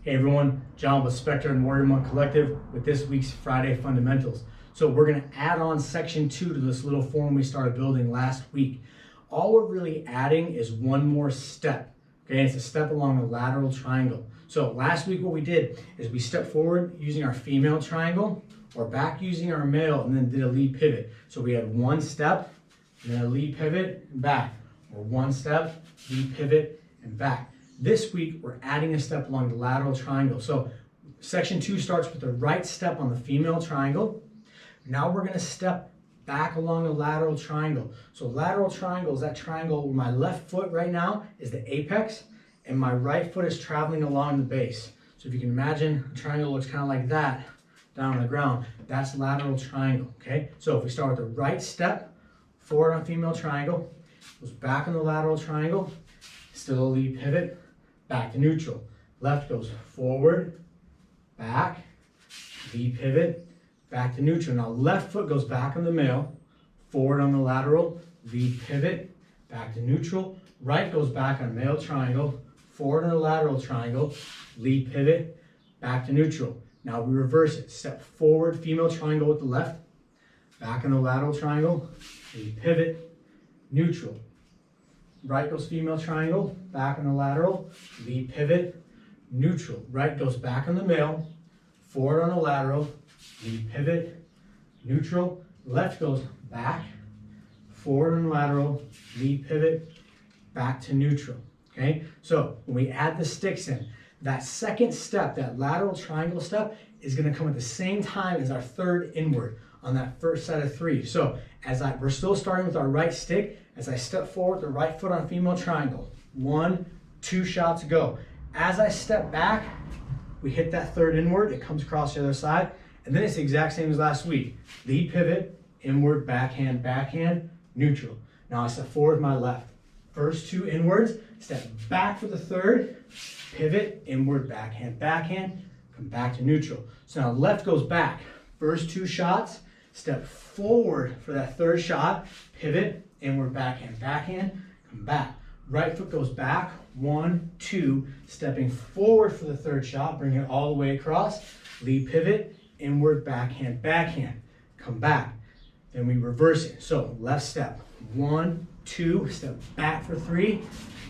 Hey everyone, John with Spectre and Warrior Monk Collective with this week's Friday Fundamentals. So we're going to add on section 2 to this little form we started building last week. All we're really adding is one more step. Okay, it's a step along the lateral triangle. So last week what we did is we stepped forward using our female triangle or back using our male and then did a lead pivot. So we had one step and then a lead pivot and back, or one step, lead pivot and back. This week, we're adding a step along the lateral triangle. So section 2 starts with the right step on the female triangle. Now we're going to step back along the lateral triangle. So lateral triangle is that triangle where my left foot right now is the apex and my right foot is traveling along the base. So if you can imagine, a triangle looks kind of like that down on the ground. That's lateral triangle, okay? So if we start with the right step, forward on female triangle, goes back on the lateral triangle, still a lead pivot, back to neutral. Left goes forward, back, lead pivot, back to neutral. Now left foot goes back on the male, forward on the lateral, lead pivot, back to neutral. Right goes back on male triangle, forward on the lateral triangle, lead pivot, back to neutral. Now we reverse it. Step forward, female triangle with the left, back on the lateral triangle, lead pivot, neutral. Right goes female triangle, back on the lateral, lead pivot, neutral. Right goes back on the male, forward on the lateral, lead pivot, neutral. Left goes back, forward on the lateral, lead pivot, back to neutral. Okay, so when we add the sticks in, that second step, that lateral triangle step, is going to come at the same time as our third inward on that first set of 3. So we're still starting with our right stick. As I step forward, the right foot on female triangle. 1, 2 shots, go. As I step back, we hit that third inward. It comes across the other side. And then it's the exact same as last week. Lead pivot, inward, backhand, neutral. Now I step forward with my left. First 2 inwards, step back for the third, pivot, inward, backhand, come back to neutral. So now left goes back. First 2 shots, step forward for that third shot, pivot, inward, backhand, come back. Right foot goes back, 1, 2, stepping forward for the third shot, bring it all the way across, lead pivot, inward, backhand, come back. Then we reverse it. So left step, 1, 2, step back for 3,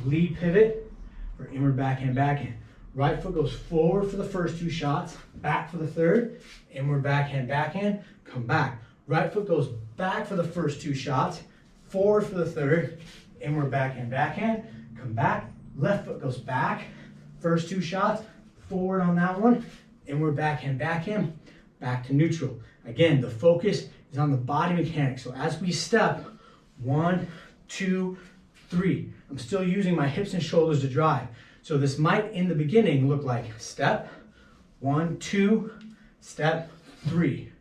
lead pivot for inward, backhand. Right foot goes forward for the first 2 shots, back for the third, inward, backhand, come back. Right foot goes back for the first 2 shots, forward for the third, inward, backhand, come back. Left foot goes back, first 2 shots, forward on that one, inward, backhand, back to neutral. Again, the focus is on the body mechanics. So as we step, 1, 2, 3, I'm still using my hips and shoulders to drive. So this might, in the beginning, look like step, 1, 2, step, 3,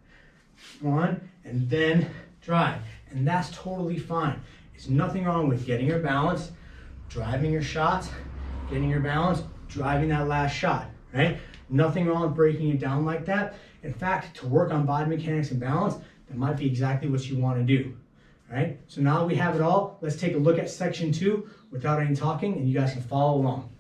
1, and then drive. And that's totally fine. There's nothing wrong with getting your balance, driving your shots, getting your balance, driving that last shot, right? Nothing wrong with breaking it down like that. In fact, to work on body mechanics and balance, that might be exactly what you want to do, right? So now that we have it all, let's take a look at section 2 without any talking, and you guys can follow along.